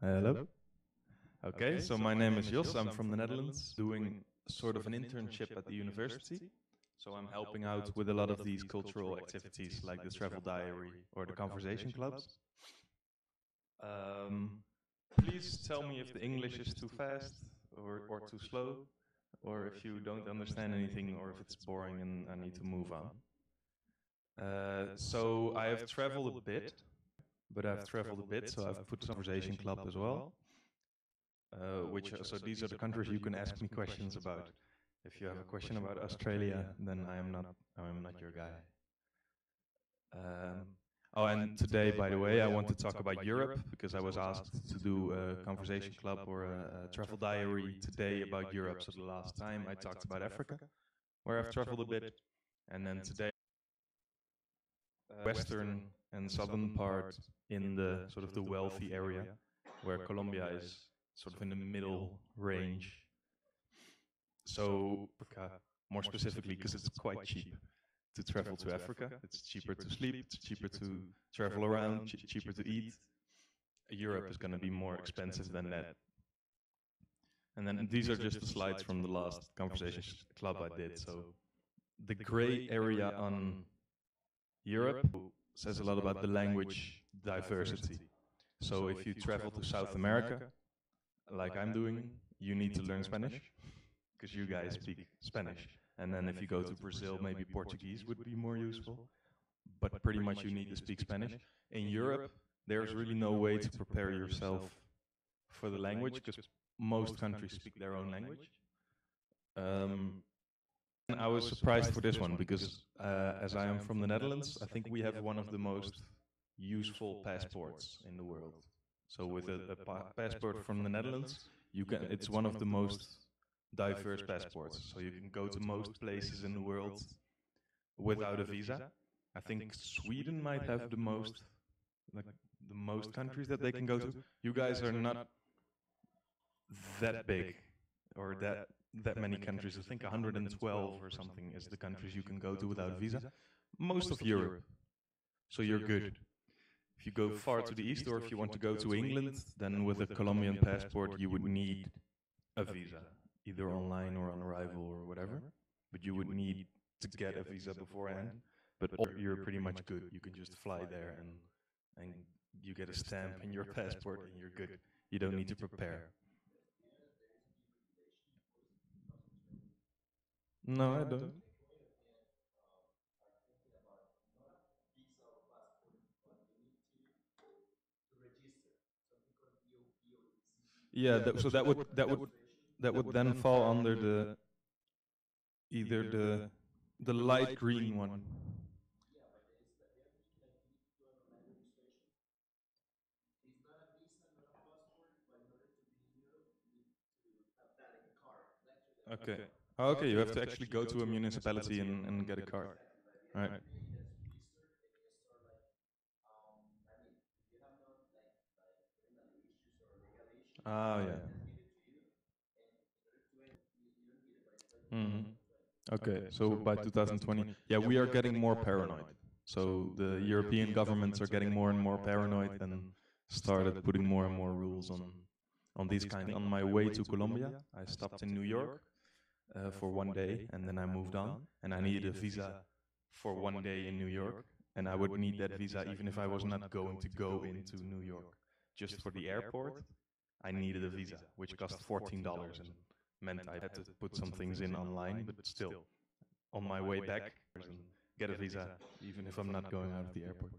Hello. Okay, so my name is Jos. I'm from the Netherlands, doing sort of an internship at the university. So I'm helping out with a lot of these cultural activities like the travel diary or the conversation clubs. Please tell me if the English is too fast or too slow, or if you don't understand anything or if it's boring and I need to move on. So I have traveled a bit, so I've put conversation club as well. So these are the countries you can ask me questions about. If you have a question about Australia, then I am not your guy. And today, by the way, I want to talk about Europe because I was asked to do a conversation club or a travel diary today about Europe. So the last time I talked about Africa, where I've traveled a bit, and then today, western and southern part in the sort of the wealthy area, where Colombia is sort of in the middle range. So, more specifically, because it's quite cheap to travel to Africa. It's cheaper to sleep, it's cheaper to travel around, cheaper to eat. Europe is going to be more expensive than that. And then these are just the slides from the last conversation club I did. So the gray area on Europe says a lot about the language diversity. So if you travel to South America, like I'm doing, you need to learn Spanish, because you guys speak Spanish. And then if you go to Brazil, maybe Portuguese would be more useful. But pretty much you need to speak Spanish. In Europe, there's really no way to prepare yourself for the language, because most countries speak their own language. And I was surprised for this one, because as I am from the Netherlands, I think we have one of the most useful passports in the world. So with a passport from the Netherlands, it's one of the most diverse passports. So you can go to most places in the world without a visa. I think Sweden might have the most countries that they can go to. You guys are not that big or that many countries. I think 112 or something is the countries you can go to without a visa. Most of Europe. So you're good. If you go far to the east, or if you want to go to England, then with a Colombian passport you would need a visa, either online or on arrival or whatever. But you would need to get a visa beforehand. But you're pretty much good. You can just fly there and you get a stamp in your passport and you're good. You don't need to prepare. No, I don't. Yeah, so that would then fall under the light green one. Okay. Oh, okay, you have to actually go to a municipality and get a card. Right. Ah, yeah. Mhm. Okay, so by 2020, yeah, we are getting more paranoid. So the European governments are getting more and more paranoid and started putting more and more rules on these kind. On my way to Colombia, I stopped in New York for one day, and then I moved on, and I needed a visa for one day in New York, and I would need that visa even if I was not going to go into New York. Just for the airport, I needed a visa, which cost $14 and meant I had to put some things in online, but still, on my way back, and get a visa, even if I'm not going out of the airport.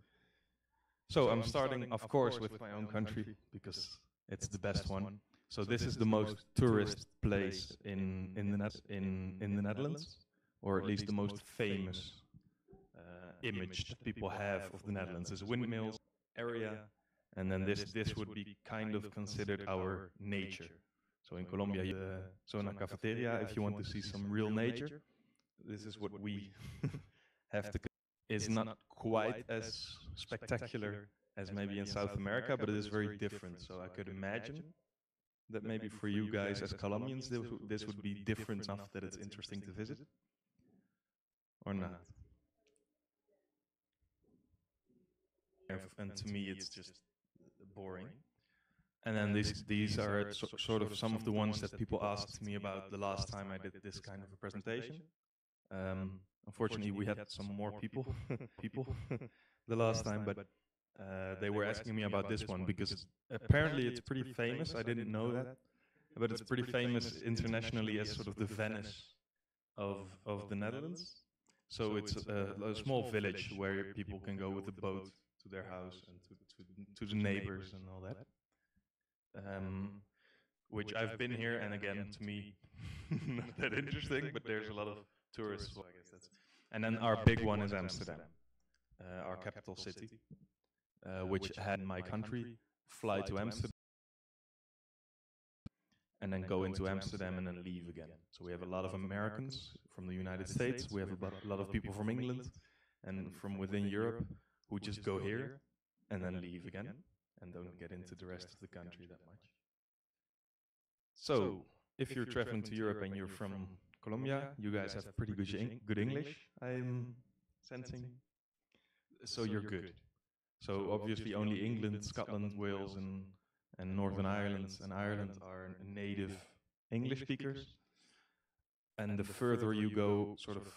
So I'm starting, of course, with my own country, because it's the best one. So this is the most tourist place in the Netherlands, or at least the most famous image that people have of the Netherlands is windmills area, and then this would be kind of considered our nature. So in Colombia, so in a cafeteria, if you want to see some real nature, this is what we have to. It's not quite as spectacular as maybe in South America, but it is very different. So I could imagine that maybe for you guys as Colombians, this would be different enough that it's interesting to visit, or not. And to me, it's just boring. And then these are sort of some of the ones that people asked me about the last time I did this kind of a presentation. Unfortunately, we had some more people the last time, but they were asking me about this one because apparently it's pretty famous. I didn't know that, but it's pretty famous internationally as sort of the Venice of the Netherlands. So it's a small village where people can go with a boat to their house and to the neighbors and all that. Which I've been here, and again, to me, not that interesting, but there's a lot of tourists. So I guess that's. And then our big one is Amsterdam, our capital city, which had in my country fly to Amsterdam and then go into Amsterdam and then leave again. So we have a lot of Americans from the United States. We have a lot of people from England and from within Europe who just go here and then leave again and don't get into the rest of the country that much. So if you're traveling to Europe and you're from Colombia, you guys have pretty good English, I'm sensing. So you're good. So obviously only England, Scotland, Wales, and Northern Ireland are native English speakers. And the further you go sort of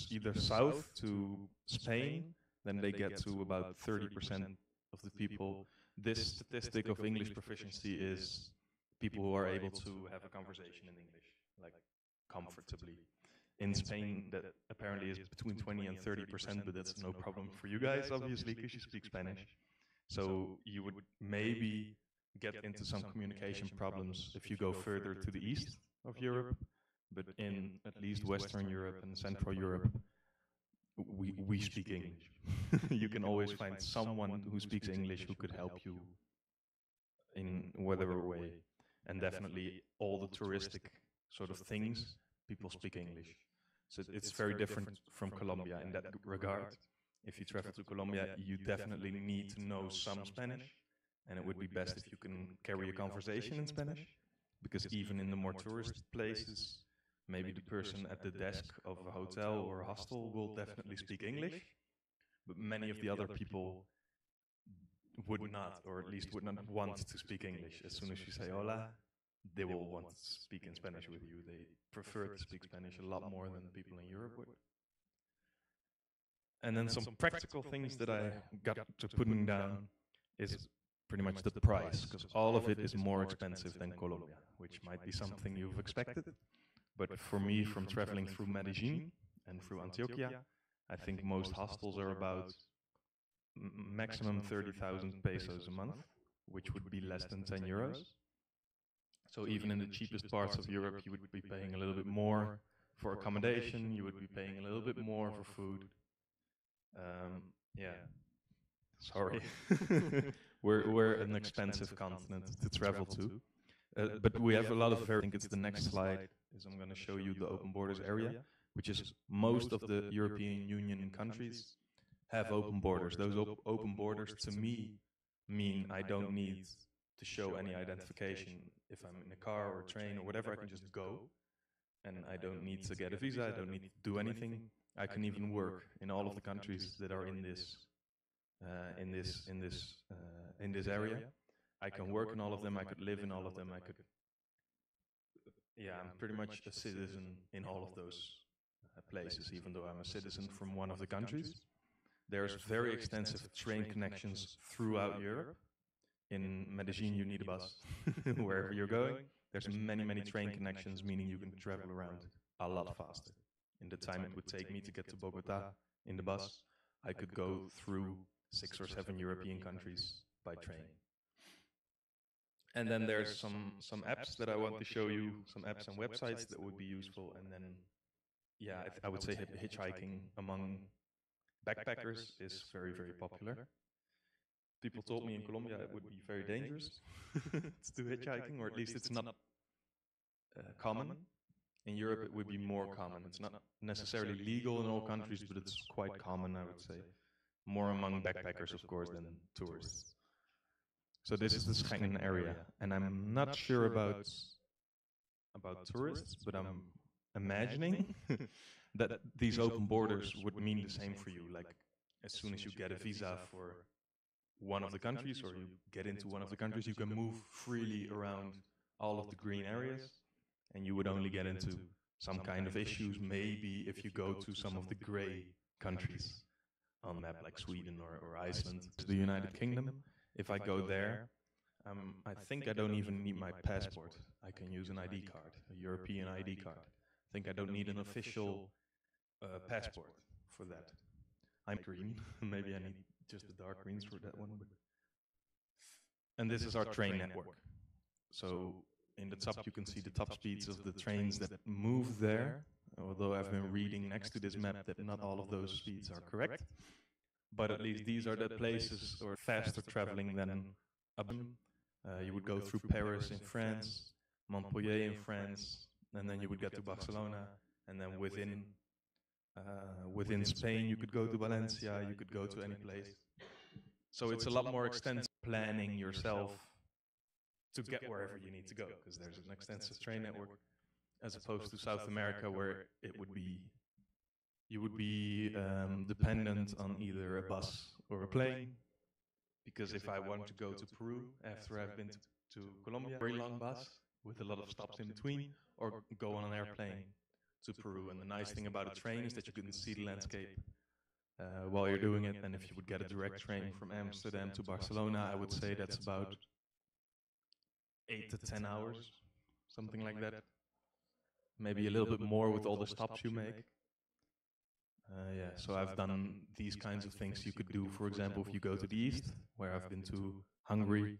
either south to Spain, then they get to about 30% of the people. This statistic of English proficiency is people who are able to have a conversation in English, like comfortably. In Spain, that apparently is between 20 and 30%, but that's no problem for you guys, obviously, because you speak Spanish. So you would maybe get into some communication problems if you go further to the east of Europe, but in at least Western Europe and Central Europe, we speak English. You can always find someone who speaks English who could help you in whatever way. And definitely all the touristic sort of things, people speak English. So it's very different from Colombia in that regard. If you travel to Colombia, you definitely need to know some Spanish, and it would be best if you can carry a conversation in Spanish, because even in the more tourist places, maybe the person at the desk of a hotel or a hostel will definitely speak English, but many of the other people would not, or at least would not want to speak English. As soon as you say hola, they will want to speak in Spanish with you. They prefer to speak Spanish a lot more than people in Europe would. And then some practical things that I got to putting down is pretty much the price, because all of it is more expensive than Colombia, which might be something you've expected. But for me, from traveling through Medellin and through Antioquia, I think most hostels are about maximum 30,000 pesos a month, which would be less than 10 euros. So even in the cheapest parts of Europe, you would be paying a little bit more for accommodation, you would be paying a little bit more for food. Yeah, sorry. we're an expensive continent to travel to. But we have a lot of I think it's the next slide, is I'm going to show you the open borders area, which is most of the European Union countries have open borders. Those open borders to me mean I don't need to show any identification. If I'm in a car or a train or whatever, I can just go, and I don't need to get a visa, I don't need to do anything. I can even work in all of the countries that are in this area. I can work in all of them, I could live in all of them, I could, yeah, I'm pretty much a citizen in all of those places, even though I'm a citizen from one of the countries. There's very extensive train connections throughout Europe. In Medellin, you need a bus wherever you're going. There's many, many train connections, meaning you can travel around a lot faster. In the time it would take me to get to Bogota in the bus, I could go through 6 or 7 European countries by train. And then there's some apps that I want to show you, some apps and websites that would be useful. And then, yeah, I would say hitchhiking among backpackers is very, very popular. People told me in Colombia it would be very dangerous to do hitchhiking, or at least it's not common. In Europe, it would be more common. It's not necessarily legal in all countries, but it's quite common, I would say. More among backpackers, of course, than tourists. So this is the Schengen area, and I'm not sure about tourists, but I'm imagining that these open borders would mean the same for you. Like, as soon as you get a visa for one of the countries, or you get into one of the countries, you can move freely around all of the green areas, and you would only get into some kind of issues maybe if you go to some of the gray countries on the map, like Sweden or Iceland, to the United Kingdom. If I go there, I think I don't even need my passport. I can use an ID card, a European ID card. I think I don't need an official passport for that. I'm green. Maybe I need just the dark greens for that one. And this is our train network. So in the top, you can see the top speeds of the trains that move there. Although I've been reading next to this map that not all of those speeds are correct. But at least these are the places or faster traveling than you would go through Paris in France, Montpellier in France, and then you would get to Barcelona, and then within Spain you could go to Valencia, you could go to any place. So it's a lot more extensive planning yourself to get wherever you need to go, because there's an extensive train network, as opposed to South America, where you would be dependent on either a bus or a plane. Because if I want to go to Peru after I've been to Colombia, very long bus with a lot of stops in between, or go on an airplane to Peru. And the nice thing about a train is that you can see the landscape while you're doing it. And if you would get a direct train from Amsterdam to Barcelona, I would say that's about 8 to 10 hours, something like that. Maybe a little bit more with all the stops you make. Yeah, so I've done these kinds of things you could do. For example, if you go to the east, where I've been to Hungary,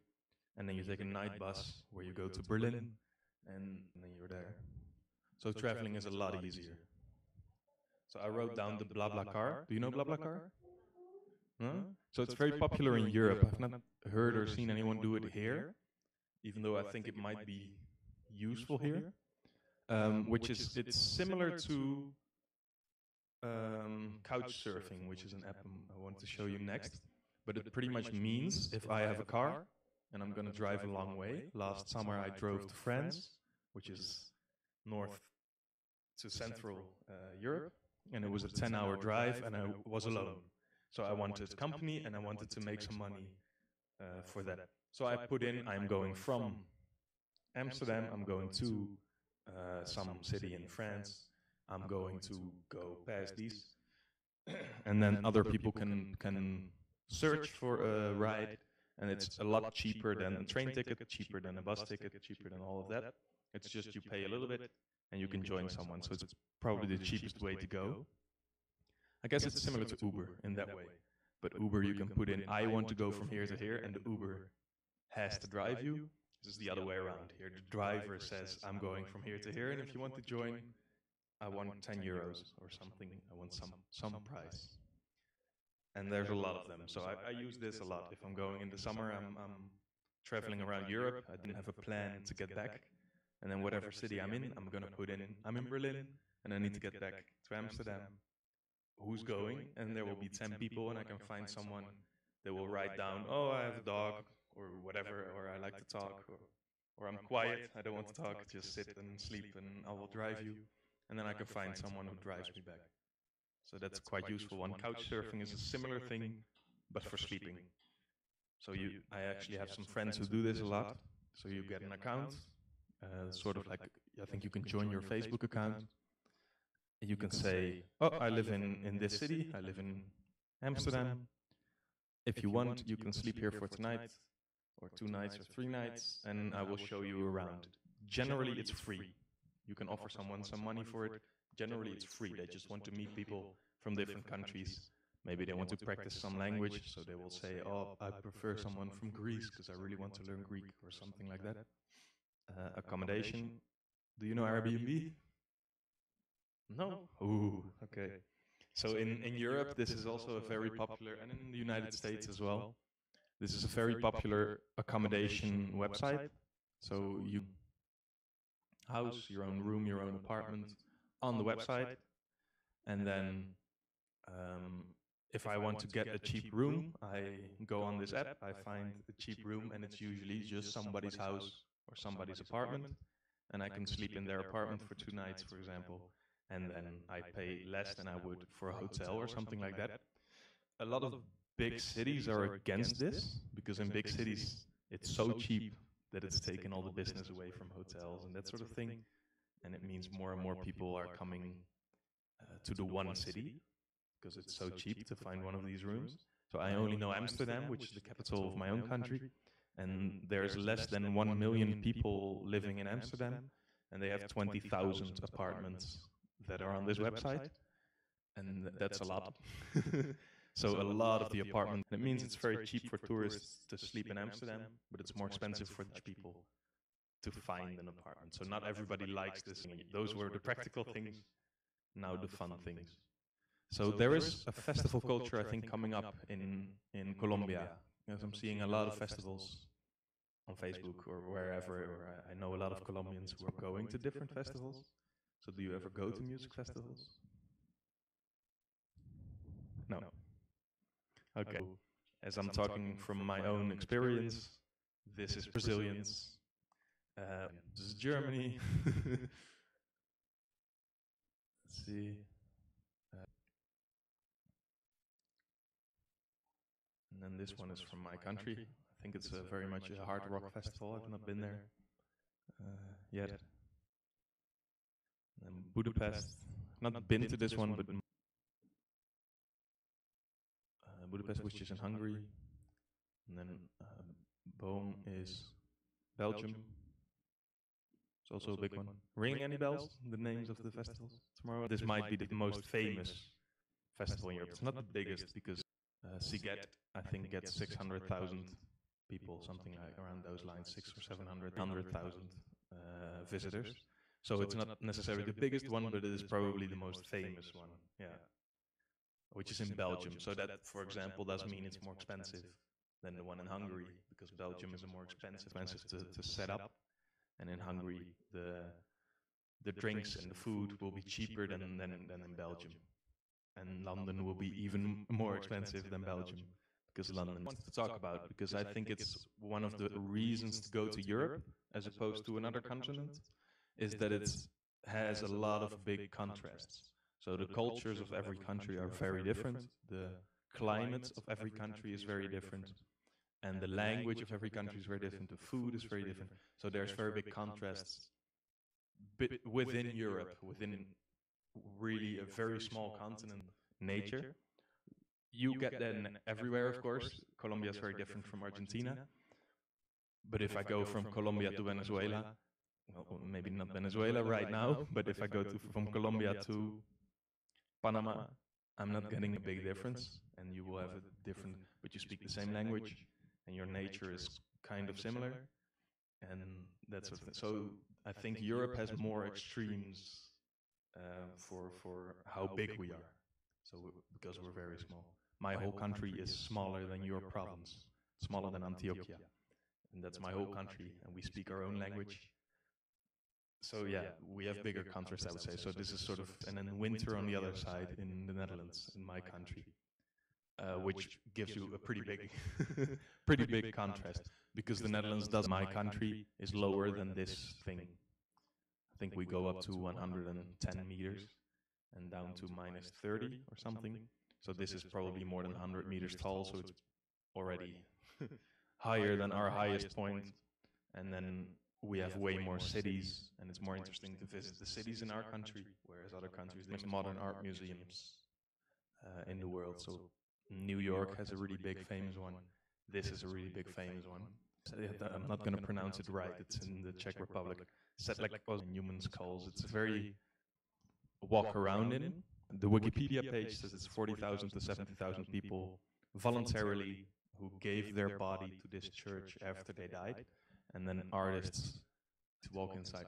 and then you take a night bus where you go to Berlin, and then you're there. So traveling is a lot easier. So I wrote down the BlaBlaCar. Do you know BlaBlaCar? No? So it's very popular in Europe. I've not heard or seen anyone do it here, even though I think it might be useful here. It's similar to couch surfing, which is an app I want to show you next. But it pretty much means if I have a car and I'm going to drive a long way. Last summer I drove to France, which is north to central Europe, and it was a 10-hour drive, and I was alone. So I wanted company, and I wanted to make some money for that. So I put in, I'm going from Amsterdam, I'm going to some city in France, I'm going to go past these, and then other people can search for a ride, and it's a lot cheaper than a train ticket, cheaper than a bus ticket, cheaper than all of that. It's just you pay a little bit, and you can join someone, so it's probably the cheapest way to go. I guess it's similar to Uber in that way, but Uber you can put in, I want to go from here to here, and the Uber has to drive you. This is the other way around. Here the driver says, I'm going from here to here, and if you want to join, I want 10 euros or something. I want some price. And there's a lot of them. So I use this a lot. If I'm going in the summer, I'm traveling around Europe. I didn't have a plan to get back. And then whatever city I'm in, I'm going to put in, I'm in Berlin, and I need to get back to Amsterdam. Who's going? And there will be 10 people, and I can find someone that will write down, oh, I have a dog, or whatever, or I like to talk, or I'm quiet, I don't want to talk, just sit and sleep, and I will drive you. And then I can find someone who drives me back. So that's quite useful. And couch surfing is a similar thing, but for sleeping. So I actually have some friends who do this a lot. So you get an account, sort of like, I think you can join your Facebook account. You can say, oh, I live in this city, I live in Amsterdam. If you want, you can sleep here for tonight, or 2 nights, or 3 nights, and I will show you around. Generally, it's free. You can offer someone some money for it. Generally, it's free. They just want to meet people from different countries. Maybe they want to practice some language, so they will say, oh, I prefer someone from Greece because I really want to learn Greek or something like that. Accommodation. Do you know Airbnb? No? Ooh, okay. So in Europe, this is also a very popular, and in the United States as well, this is a very popular accommodation website. So you house, your own room, your own apartment on the website. And then if I want to get a cheap room, I go on this app, I find a cheap room, and it's usually just somebody's house or somebody's apartment. And I can sleep in their apartment for 2 nights, for example. And then I pay less than I would for a hotel or something like that. A lot of big cities are against this, because in big cities it's so cheap that it's taken all the business away from hotels and that sort of thing, and it means more and more people are coming to the one city because it's so cheap to find one of these rooms. So I only know Amsterdam, which is the capital of my own country, and there's less than 1 million people living in Amsterdam, and they have 20,000 apartments that are on this website, and that's a lot. So a lot of the apartment, it means it's very cheap for tourists to sleep in Amsterdam, but it's more expensive for Dutch people to find an apartment. So not everybody likes this. Those were the practical things, now the fun things. So there is a festival culture, I think, coming up in Colombia. Because I'm seeing a lot of festivals on Facebook or wherever, or I know a lot of Colombians who are going to different festivals. So do you ever go to music festivals? No. Okay. As I'm talking from my own experience, this is Brazilians. This is Germany. Let's see. And then this one is from my country. I think it's very much a hard rock festival. I've not been there yet. And Budapest. Not been to this one, but Budapest, which is in Hungary. And then Boom is Belgium. It's also a big one. Ring any bells? The names of the festivals tomorrow? This might be the most famous festival in Europe. It's not the biggest because Siget, I think, gets 600,000 people, something like around those lines, 600 or 700,000 visitors. So it's not necessarily the biggest one, but it is probably the most famous one. Yeah, which is in Belgium. So that, for example, does mean it's more expensive than the one in Hungary, because Belgium is a more expensive to set up, and in Hungary the drinks and the food will be cheaper than in Belgium. And London will be even more expensive than Belgium, because London wants to talk about, because I think it's one of the reasons to go to Europe as opposed to another continent, is that it has a lot of big contrasts. So the cultures of every country are very different, the climate of every country is very different, and the language of every country is very different, the food is very different. So there's very big contrasts within Europe, within really a very small continent nature. You get that everywhere, of course. Colombia is very different from Argentina. But if I go from Colombia to Venezuela, well, maybe not Venezuela right now, but if I go from Colombia to Panama, I'm not getting a big difference, and you will have a different, but you speak the same language, and your nature is kind of similar, and that sort of thing. So I think Europe has more extremes for how big we are. So because we're very small. My whole country is smaller than your province, smaller than Antioquia, and that's my whole country, and we speak our own language. So yeah, we have bigger contrast, I would say. So this is sort of, and then winter on the other side in the Netherlands, in my country, which gives you a pretty big, pretty big contrast, because the Netherlands does, my country is lower than this thing. I think we go up to 110 meters and down to minus 30 or something. So this is probably more than 100 meters tall, so it's already higher than our highest point. And then we have way more cities, and it's more interesting to visit the cities in our country, whereas other countries, there's modern art museums in the world. So New York has a really big famous one. This is a really big famous one. I'm not going to pronounce it right. It's in the Czech Republic. Set like human skulls. It's a very walk around in. The Wikipedia page says it's 40,000 to 70,000 people voluntarily who gave their body to this church after they died, and then artists to walk inside.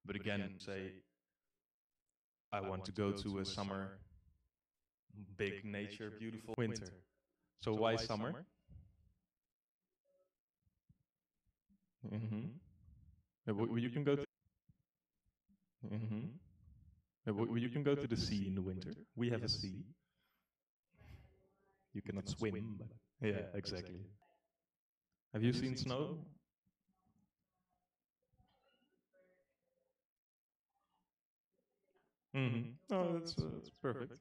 But again, say, I want to go to a summer, big nature, beautiful winter. So why summer? Mm-hmm. You can go to. Mm-hmm. You can go to the sea in the winter. We have a sea. You cannot swim, but yeah, exactly. Have you seen snow? Mm-hmm. Oh, that's perfect.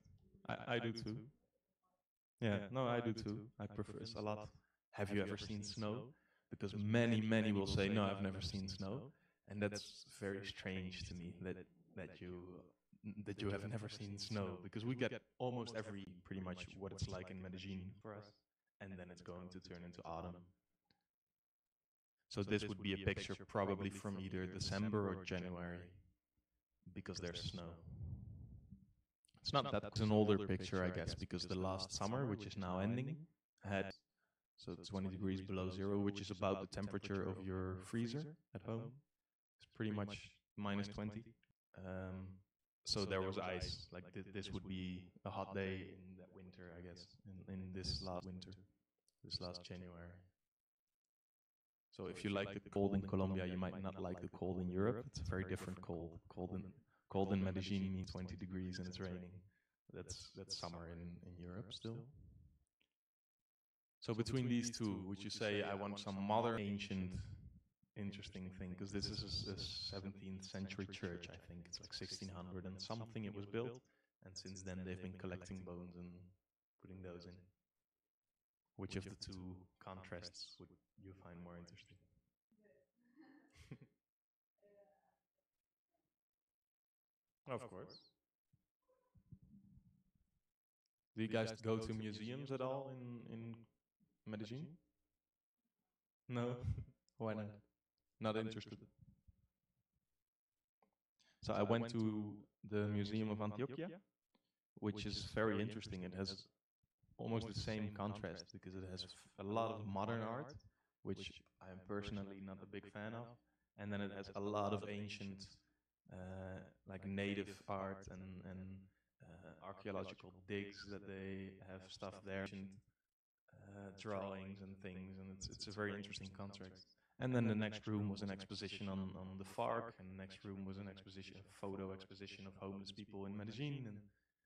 I do too. Yeah, no, I do too. I prefer this a lot. Have you ever seen snow? Because many will say, no, I've never seen snow, and that's very strange to me that you have never seen snow, because we get almost every pretty much what it's like in Medellin for us, and then it's going to turn into autumn. So this would be a picture probably from either December or January, because there's snow. It's not that, it's an older picture, I guess, because the last summer, which is now ending, had 20 degrees below zero, which is about the temperature of your freezer at home. It's pretty much minus 20. So there was ice. Like this would be a hot day in that winter, I guess, in this last winter, this last January. So if you like the cold in Colombia, you might not like the cold in Europe. It's a very different cold. Cold in Medellin means 20 degrees and it's raining. That's summer in Europe still. So between these two, would you say I want some modern, ancient, interesting thing? Because this is a 17th century church, I think. It's like 1600 and something it was built. And since then they've been collecting bones and putting those in. Which of the two contrasts would you find more interesting? Of course. Do you guys go to museums at all in Medellin? No? Why not? Not interested. So I went to the Museum of Antioquia, which is very interesting. It has almost the same contrast because it has a lot of modern art, which I am personally not a big fan of, and then it has a lot of ancient, like native art and archaeological digs that they have stuff there, drawings and things, and it's a very interesting contrast. And then the next room was an exposition on the FARC, and the next room was an exposition, a photo exposition of homeless people in Medellin, and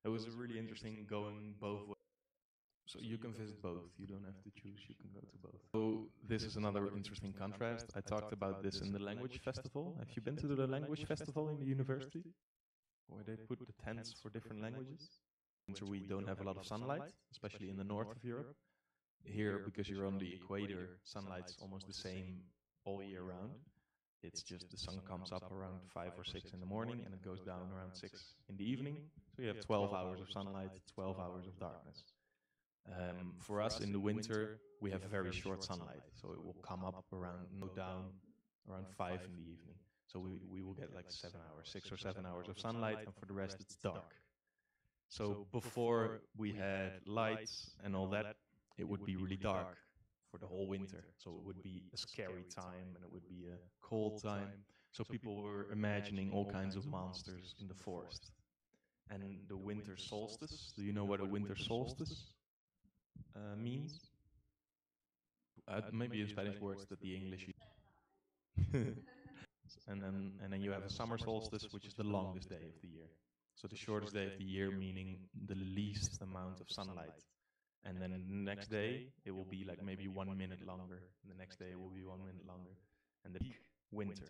it was really interesting going both ways. So you can visit both. You don't have to choose. You can go to both. So this is another interesting contrast. I talked about this in the language festival. Have you been to the language festival in the university, where they put the tents for different languages? Winter we don't have a lot of sunlight, especially in the north of Europe. Here, because you're on the equator, sunlight's almost the same all year round. It's just the sun comes up around 5 or 6 in the morning and it goes down around 6 in the evening. So you have 12 hours of sunlight, 12 hours of darkness. For us in the winter, we have very short sunlight. So it will come up around, no down, around 5 in the evening. So we will get like 7 hours, 6 or 7 hours of sunlight, and for the rest it's dark. So before we had lights and all that, it would be really dark for the whole winter. So it would be a scary time and it would be a cold time. So people were imagining all kinds of monsters in the forest. And the winter solstice, do you know what a winter solstice means? Maybe in Spanish words that the English use. and then you have a summer solstice, which is the longest day of the year. So the shortest day of the year, meaning the least amount of sunlight. And then the next day, it will be like maybe 1 minute longer. And the next day, it will be 1 minute longer. And the peak, winter.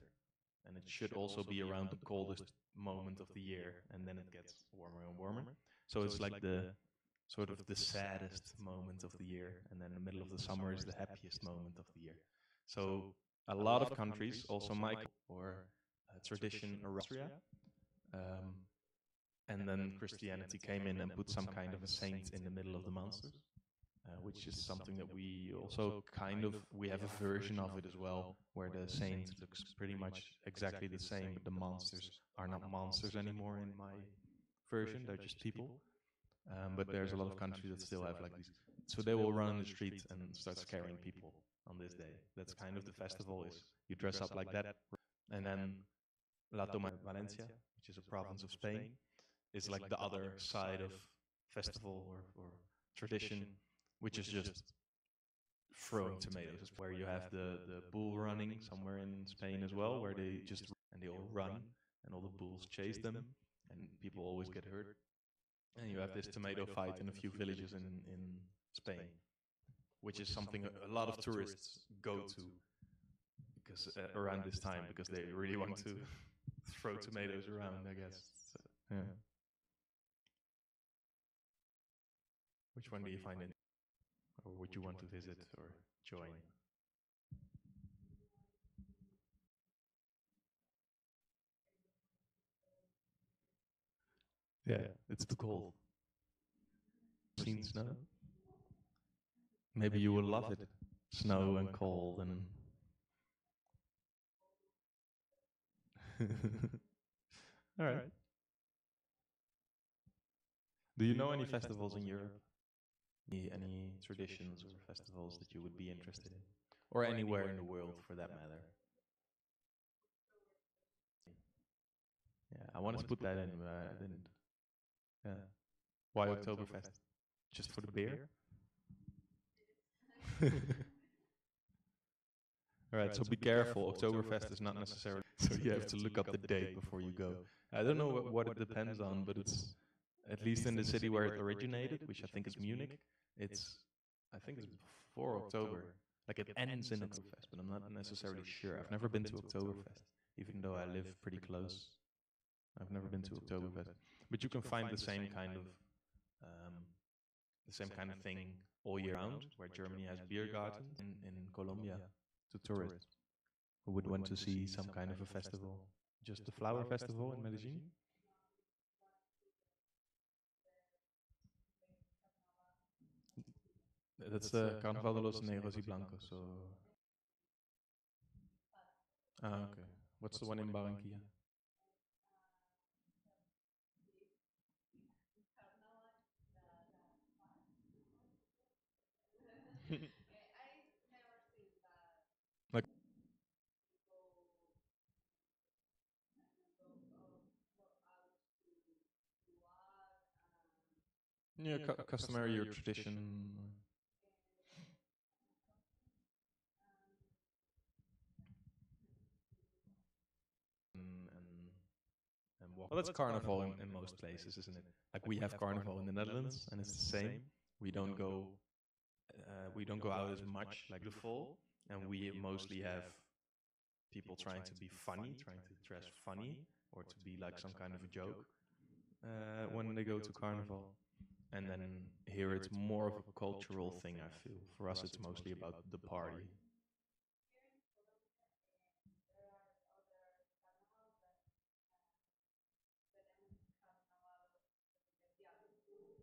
And it should also be around the coldest moment of the year. And then it gets warmer and warmer. So it's like the sort of the saddest moment of the year. And then the middle of the summer is the happiest moment of the year. So a lot of countries, also my or tradition Austria, and then Christianity came in and put some kind of a saint in the middle of the monsters, which is something that we also we have a version of it as well, where the saint looks pretty much exactly the same, but the monsters are not monsters anymore in my version, they're just people. But there's a lot of countries that still have like these. So they will run in the street and start scaring people on this day. That's kind of the festival is. You dress up like that. And then La Toma Valencia, which is a province of Spain, is like the other side of festival or tradition, which is just throwing tomatoes, where you have the bull running somewhere in Spain as well, where they just, and they all run, and all the bulls chase them, and people always get hurt. And you have this tomato fight in a few villages in Spain, which is something a lot of tourists go to because around this time, because they really want to throw tomatoes around, I guess. So, yeah. Which one do you find or would you want to visit or join? Yeah, it's too cold. Seen snow? Maybe you will love it. Snow and cold and. All right. Do you know any festivals in Europe? Any traditions or festivals that you would be interested in? Or anywhere in the world for that matter? Yeah, I wanted to put that in, but I didn't. Yeah. Why Oktoberfest? Just for the beer? All right, so be careful. Oktoberfest is not necessarily. So you have to look up the date before you go. I don't know what it depends on, but it's at least in the city where it originated, which I think is Munich. I think it's before October. Like it ends in Oktoberfest, but I'm not necessarily sure. I've never been to Oktoberfest, even though I live pretty close. I've never been to Oktoberfest, but you can find the same kind of thing all year round, where Germany has beer gardens in Colombia to tourists who would want to see some kind of a festival. Just the flower festival in Medellin. That's the Carnaval de los Negros y Blancos. So. Ah, okay. What's the one in Barranquilla? Like. Yeah, customary or tradition. And walk. Well, that's carnival in most places, isn't it? Like we have carnival in the Netherlands, and it's the same. We don't go. We don't go out as much like the fall, and we mostly have people trying to be funny, trying to dress funny, or to be like some kind of a joke when they go to carnival. And then here it's more of a cultural thing, I feel. For us, it's mostly about the party.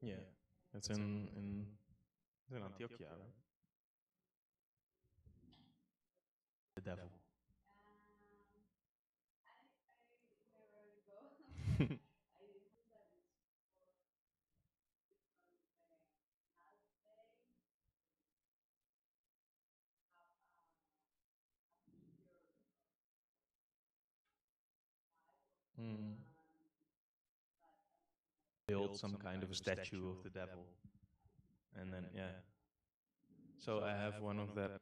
Yeah, it's in Antioquia, right? The devil. Mm. Build some kind of a statue of the devil, and then yeah. So I have one of that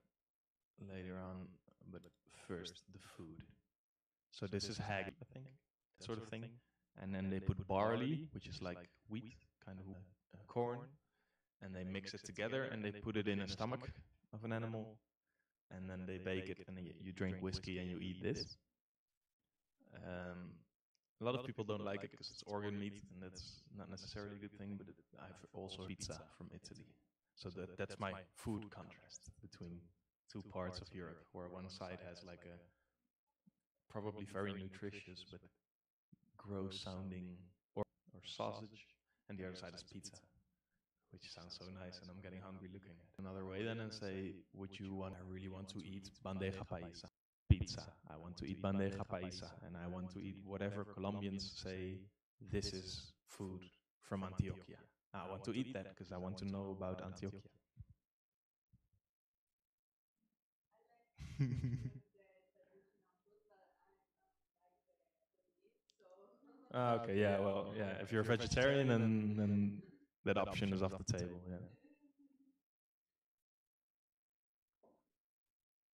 later on, but first the food. So this is hag, I think, that sort of thing, and then they put barley, which is like wheat, kind of corn, and they mix it together and they put it in a stomach of an animal, and then they bake it, and you drink whiskey and you eat this. A lot of people don't like it because it's organ meat, and that's not necessarily a good thing. But I've also pizza from Italy, so that's my food contrast between two parts of Europe, where one side has like a probably very nutritious but gross sounding or sausage, and the other side is pizza, which sounds so nice, and I'm getting hungry looking at it. Another way then, and say, would you want? I really want to eat bandeja paisa. Pizza. I want to eat bandeja paisa, and I want to eat whatever Colombians say this is food from Antioquia. I want to eat that because I want to know about Antioquia. Okay, yeah, well, yeah. If you're a vegetarian, then that option is off the table. Yeah.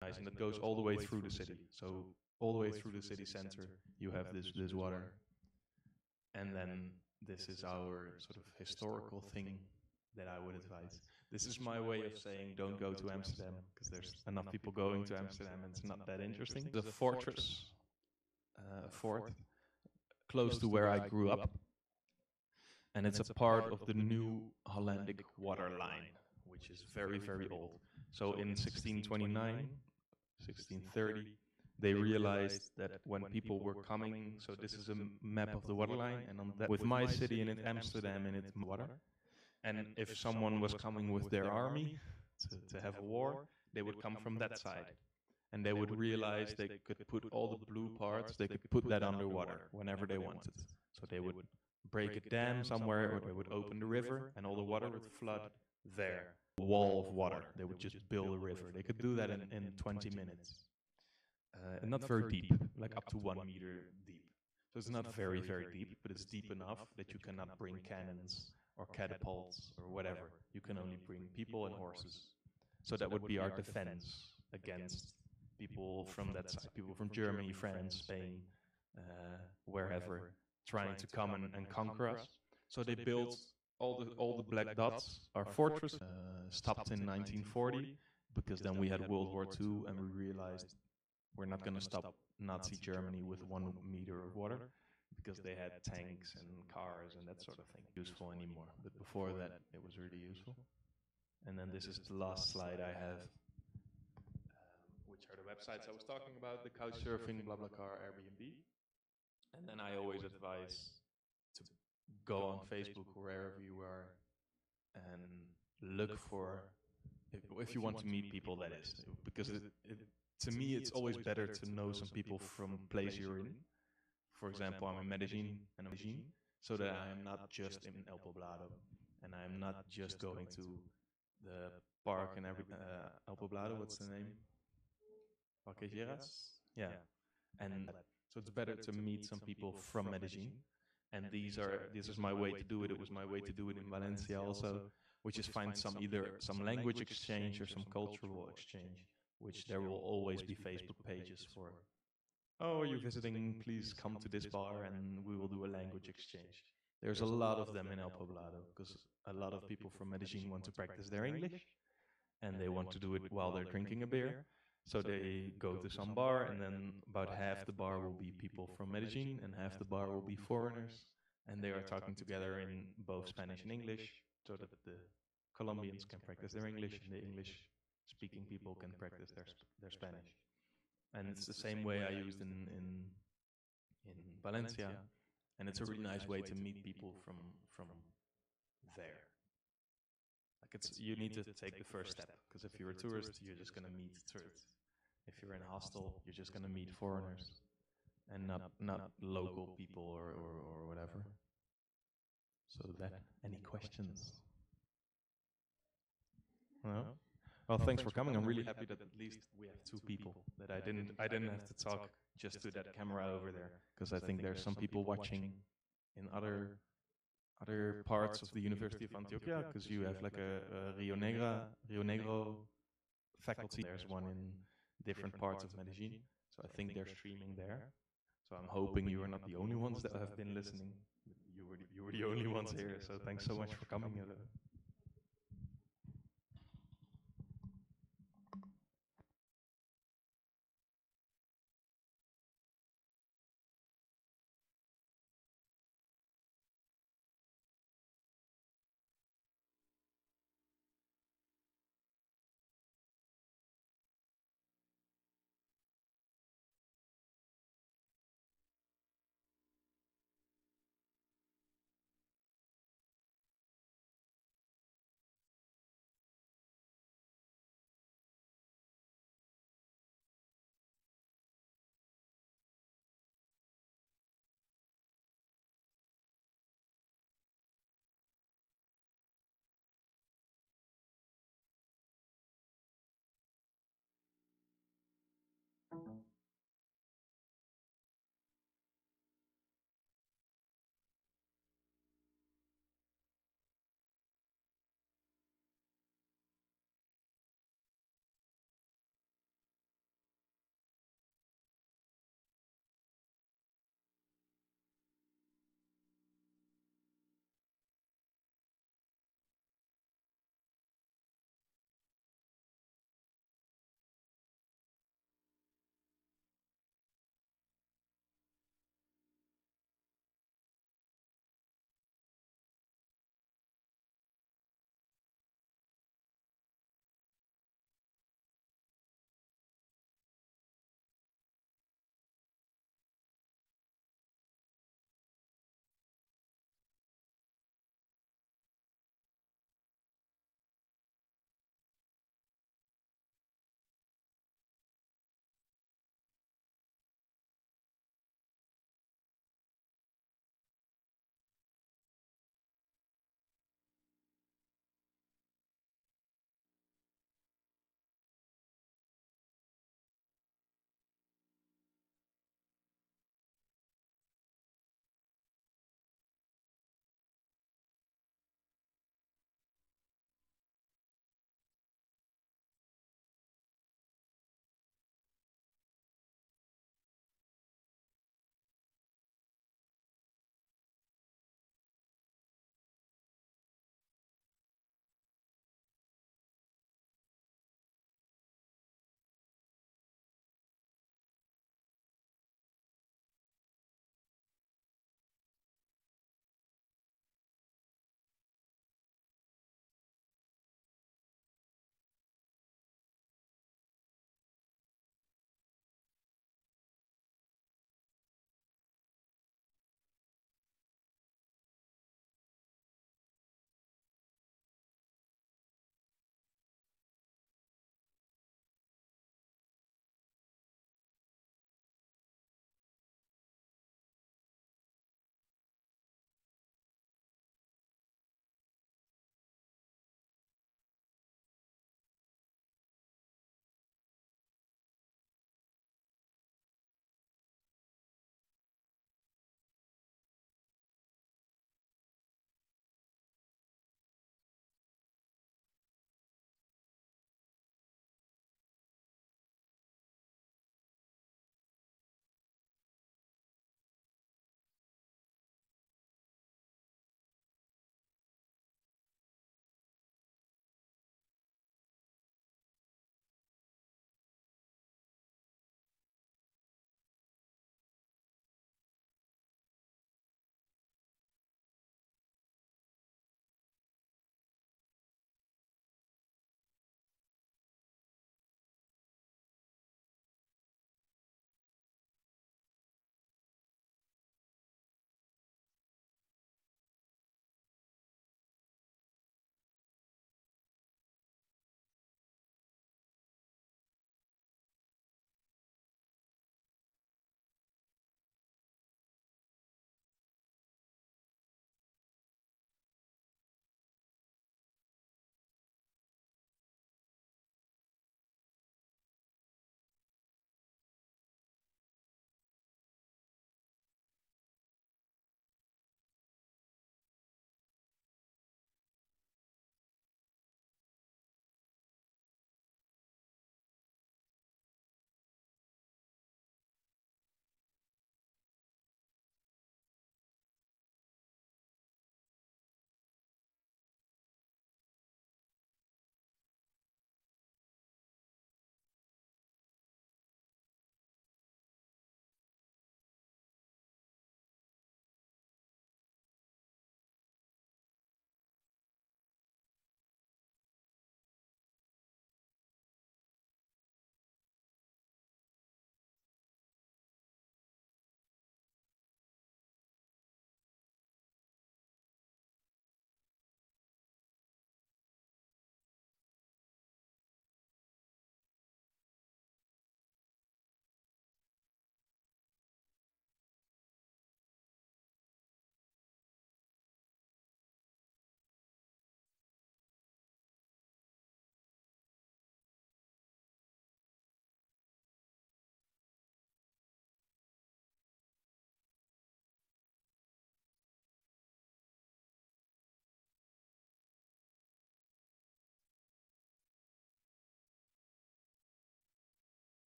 Nice, and that goes all the way through the city. So all the way through the city center, you have this water, and then this is our sort of historical thing that I would advise. This is my way of saying don't go to Amsterdam, because there's enough people going to Amsterdam and it's not that interesting. The fortress, fort, close to where I grew up, and it's a part of the new Hollandic water line, which is very, very old. So in 1629, 1630, they realized that when people were coming, so this is a map of the water line, and on that, with my city in it, Amsterdam in it, water. And if someone was coming with their army to have a war, they would come from that side. And they would realize they could put all the blue parts, they could put that underwater whenever they wanted. So they would break a dam somewhere, or they would open the river, and all the water would flood there. A wall of water. They would just build a river. They could do that in 20 minutes. And not very deep, like up to 1 meter deep. So it's not very, very deep, but it's deep enough that you cannot bring cannons or catapults or whatever. You can only bring people and horses. So that would be our defense against people from that side, people from Germany, France, Spain, wherever, trying to come and conquer us. So they built all the black dots. Our fortress stopped in 1940, because then we had World War II, and we realized we're not going to stop Nazi Germany with 1 meter of water, because they had tanks and cars and that sort of thing useful anymore. But before that, it was really useful. And then this is the last slide I have, which are the websites I was talking about: the Couchsurfing, BlaBlaCar, Airbnb. And then I always advise to go on Facebook, wherever you are, and look for, if you want to meet people, that is, because to me, it's always better to know some people from place you're in. For example, I'm in Medellin, so that I am not just in El Poblado, and I am not just going to the park and El Poblado, what's the name? Parque Geras? Yeah. And so it's better to meet some people from Medellin. And this is my way to do it. It was my way to do it in Valencia also, which is find either some language exchange or some cultural exchange, which there will always be Facebook pages for. Oh, are you visiting? Please come to this bar and we will do a language exchange. There's a lot of them in El Poblado, because a lot of people from Medellin want to practice their English, and they want to do it while they're drinking a beer. So they go to some bar, and then about half the bar will be people from Medellin, and half the bar will be foreigners, and they are talking together in both Spanish and English, so that the Colombians can practice their English, and the English-speaking people can practice their Spanish. And it's the same way I used in Valencia, and it's a really nice way to meet people from there. Like you need to take the first step, because if you're a tourist, you're just going to meet tourists. If you're in a hostel, you're just going to meet foreigners, and not local people or whatever. So any questions? No? Well, thanks for coming. I'm really happy that at least we have 2 people, that I didn't have to talk just to that camera over there, because I think there's some people watching in other parts of the University of Antioquia, because you have like a Rio Negro faculty. There's one in different parts of Medellin, so I think they're streaming there. So I'm hoping you are not the only ones that have been listening. You were the only ones here, so thanks so much for coming.